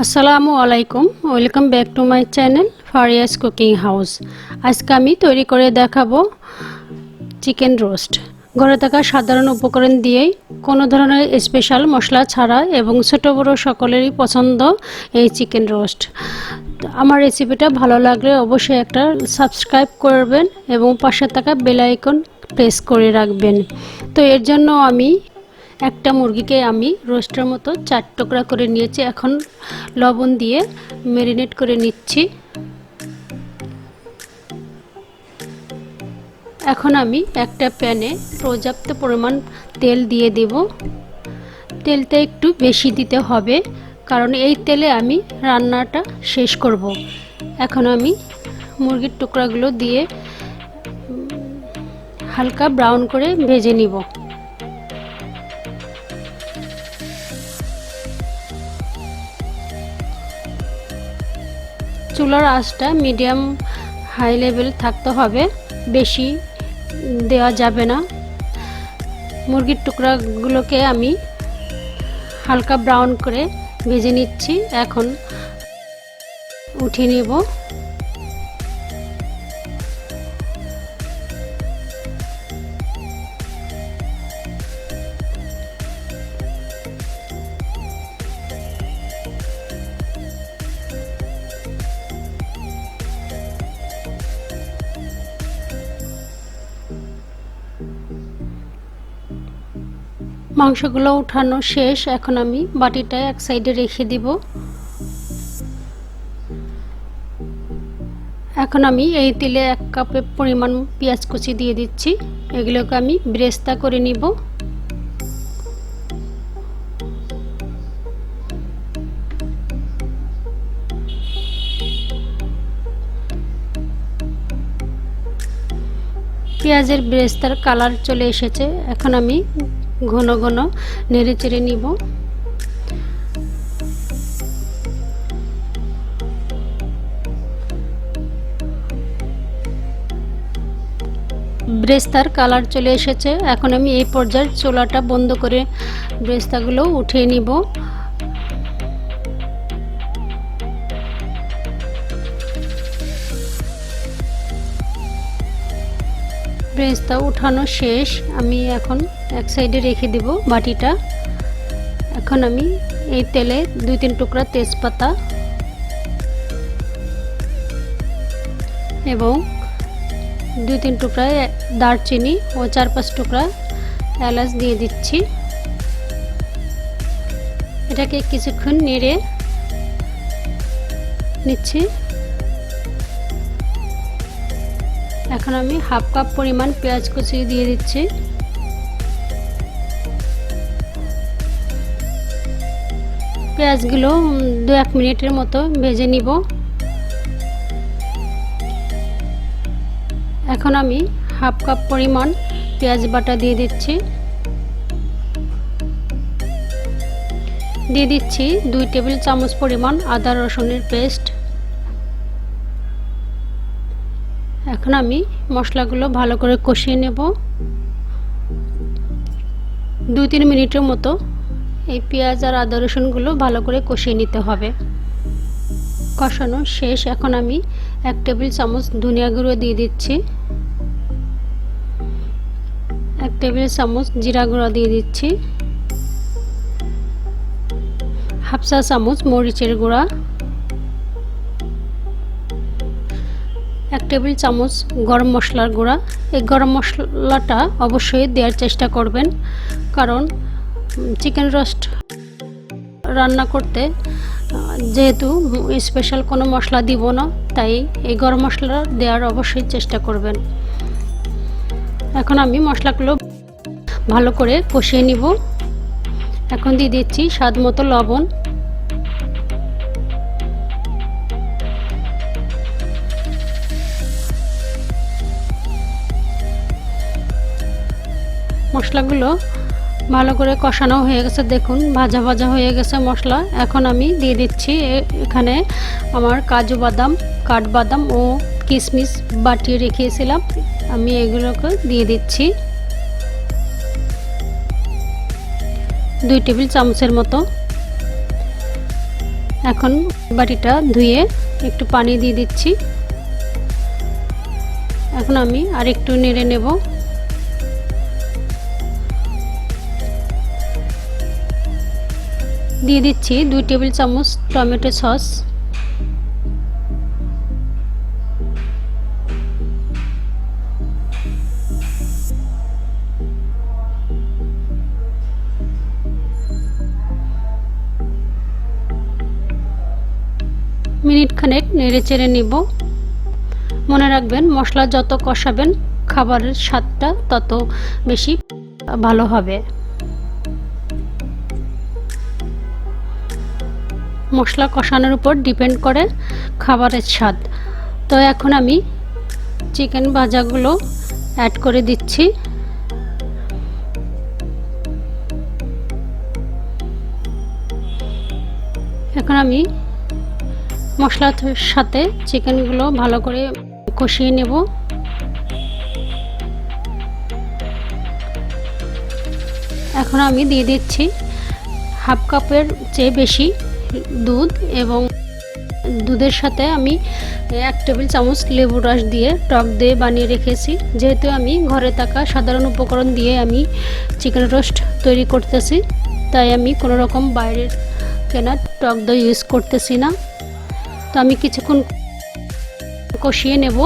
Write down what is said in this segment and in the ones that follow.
আসসালামু আলাইকুম, welcome back to my channel Faria's cooking house. আজকে আমি তৈরি করে দেখাবো চিকেন রোস্ট। ঘরে থাকা সাধারণ উপকরণ দিয়েই, কোনো ধরনের স্পেশাল মশলা ছাড়া এবং ছোট বড় সকলেরই পছন্দ এই চিকেন রোস্ট। আমার রেসিপিটা ভালো লাগলে অবশ্যই একটা সাবস্ক্রাইব করবেন এবং পাশে থাকা বেল আইকন প্রেস করে রাখবেন। তো এর জন্য আমি একটা মুরগিকে আমি রোস্টের মতো 4 টুকরা করে নিয়েছি। এখন লবণ দিয়ে ম্যারিনেট করে নিচ্ছি। এখন আমি একটা প্যানে পর্যাপ্ত পরিমাণ তেল দিয়ে দেব। তেলটা একটু বেশি দিতে হবে, কারণ এই তেলে আমি রান্নাটা শেষ করব। এখন আমি মুরগির টুকরাগুলো দিয়ে হালকা ব্রাউন করে ভেজে নিব। চুলার আঁচটা মিডিয়াম হাই লেভেল থাকতে হবে, বেশি দেওয়া যাবে না। মুরগির টুকরাগুলোকে আমি হালকা ব্রাউন করে ভেজে নিচ্ছি। এখন উঠিয়ে নেব। মাংসগুলো উঠানো শেষ। এখন আমি বাটিটা এক সাইডে রেখে দিব। এখন আমি এই তেলে 1 কাপের পরিমাণ পেঁয়াজ কুচি দিয়ে দিচ্ছি। এগুলোকে আমি ব্রেস্তা করে নিব। পেঁয়াজের ব্রেস্তার কালার চলে এসেছে। এখন আমি ঘন ঘন নেড়ে চেড়ে নিব। ব্রেস্তার কালার চলে এসেছে। এখন আমি এই পর্যায়ে চুলাটা বন্ধ করে ব্রেস্তাগুলো উঠিয়ে নিব। ব্রেস্তা উঠানো শেষ। আমি এখন এক সাইডে রেখে দেব বাটিটা। এখন আমি এই তেলে 2-3 টুকরা তেজপাতা এবং 2-3 টুকরা দারচিনি ও 4-5 টুকরা এলাচ দিয়ে দিচ্ছি। এটাকে কিছুক্ষণ নেড়ে নিচ্ছি। এখন আমি 1/2 কাপ পরিমাণ পেঁয়াজ কুচি দিয়ে দিচ্ছি। পেঁয়াজগুলো 2-1 মিনিটের মতো ভেজে নিব। এখন আমি 1/2 কাপ পরিমাণ পেঁয়াজ বাটা দিয়ে দিচ্ছি। দিয়ে দিচ্ছি 2 টেবিল চামচ পরিমাণ আদা রসুনের পেস্ট। এখন আমি মশলাগুলো ভালো করে কষিয়ে নেব। 2-3 মিনিটের মতো এই পেঁয়াজ আর আদা রসুনগুলো ভালো করে কষিয়ে নিতে হবে। কষানো শেষ। এখন আমি 1 টেবিল চামচ ধনিয়া গুঁড়ো দিয়ে দিচ্ছি। 1 টেবিল চামচ জিরা গুঁড়ো দিয়ে দিচ্ছি। 1/2 চা চামচ মরিচের গুঁড়া। 1 টেবিল চামচ গরম মশলার গুঁড়া। এই গরম মশলাটা অবশ্যই দেওয়ার চেষ্টা করবেন, কারণ চিকেন রোস্ট রান্না করতে যেহেতু স্পেশাল কোনো মশলা দিব না, তাই এই গরম মশলা দেওয়ার অবশ্যই চেষ্টা করবেন। এখন আমি মশলাগুলো ভালো করে কষিয়ে নিব। এখন দিয়ে দিচ্ছি স্বাদ মতো লবণ। মশলাগুলো ভালো করে কষানো হয়ে গেছে। দেখুন ভাজা ভাজা হয়ে গেছে মশলা। এখন আমি দিয়ে দিচ্ছি এখানে আমার কাজু বাদাম, কাঠবাদাম ও কিশমিশ বাটিয়ে রেখেছিলাম, আমি এগুলোকে দিয়ে দিচ্ছি। 2 টেবিল চামচের মতো। এখন বাটিটা ধুয়ে একটু পানি দিয়ে দিচ্ছি। এখন আমি আরেকটু নেড়ে নেব। দিয়ে দিচ্ছি 2 টেবিল চামচ টমেটো সস। মিনিট খানেক নেড়ে চেড়ে নিব। মনে রাখবেন মশলা যত কষাবেন খাবারের স্বাদটা তত বেশি ভালো হবে। মশলা কষানোর উপর ডিপেন্ড করে খাবারের স্বাদ। তো এখন আমি চিকেন ভাজাগুলো অ্যাড করে দিচ্ছি। এখন আমি মশলার সাথে চিকেনগুলো ভালো করে কষিয়ে নেব। এখন আমি দিয়ে দিচ্ছি হাফ কাপের চেয়ে বেশি দুধ এবং দুধের সাথে আমি 1 টেবিল চামচ লেবু রস দিয়ে টক দই বানিয়ে রেখেছি। যেহেতু আমি ঘরে থাকা সাধারণ উপকরণ দিয়ে আমি চিকেন রোস্ট তৈরি করতেছি, তাই আমি কোনো রকম বাইরের কেনা টক দই ইউজ করতেছি না। তো আমি কিছুক্ষণ কষিয়ে নেব।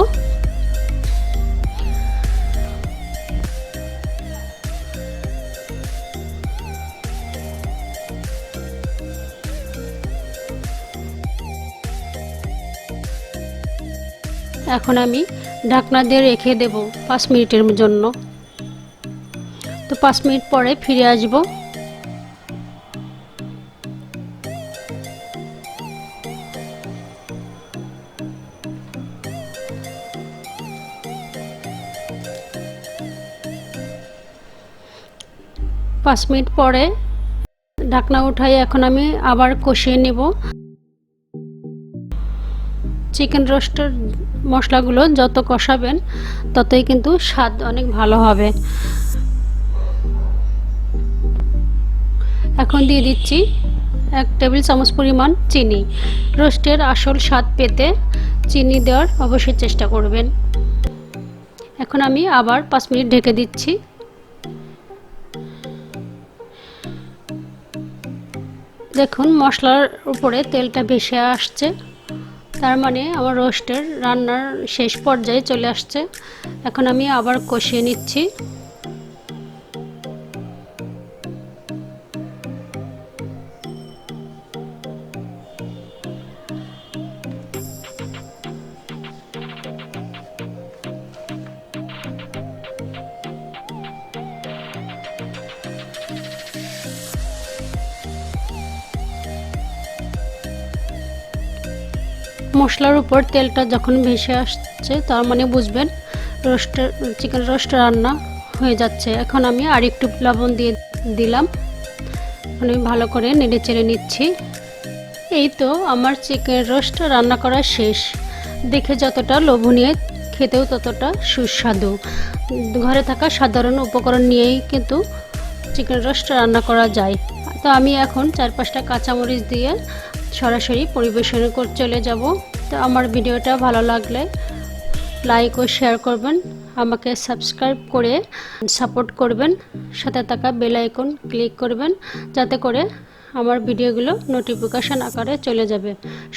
এখন আমি ঢাকনা দিয়ে রেখে দেব 5 মিনিটের জন্য। তো 5 মিনিট পরে ফিরে আসব। পাঁচ মিনিট পরে ঢাকনা উঠাই এখন আমি আবার কষিয়ে নেব। চিকেন রোস্টের মশলাগুলো যত কষাবেন ততই কিন্তু স্বাদ অনেক ভালো হবে। এখন দিয়ে দিচ্ছি 1 টেবিল চামচ পরিমাণ চিনি। রোস্টের আসল স্বাদ পেতে চিনি দেওয়ার অবশ্যই চেষ্টা করবেন। এখন আমি আবার 5 মিনিট ঢেকে দিচ্ছি। দেখুন মশলার উপরে তেলটা ভেসে আসছে, তার মানে আমার রোস্টের রান্নার শেষ পর্যায়ে চলে আসছে। এখন আমি আবার কষিয়ে নিচ্ছি। মশলার উপর তেলটা যখন ভেসে আসছে তার মানে বুঝবেন চিকেন রোস্ট রান্না হয়ে যাচ্ছে। এখন আমি আরেকটু লবণ দিয়ে দিলাম। আমি ভালো করে নেড়ে চেড়ে নিচ্ছি। এই তো আমার চিকেন রোস্ট রান্না করা শেষ। দেখে যতটা লোভনীয়, খেতেও ততটা সুস্বাদু। ঘরে থাকা সাধারণ উপকরণ নিয়েই কিন্তু চিকেন রোস্ট রান্না করা যায়। তো আমি এখন 4-5টা কাঁচামরিচ দিয়ে সরাসরি পরিবেশন করে চলে যাব। তো আমার ভিডিওটা ভালো লাগলে লাইক ও শেয়ার করবেন, আমাকে সাবস্ক্রাইব করে সাপোর্ট করবেন, সাথে থাকা বেল আইকন ক্লিক করবেন যাতে করে আমার ভিডিওগুলো নোটিফিকেশন আকারে চলে যাবে।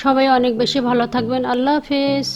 সবাই অনেক বেশি ভালো থাকবেন। আল্লাহ হাফেজ।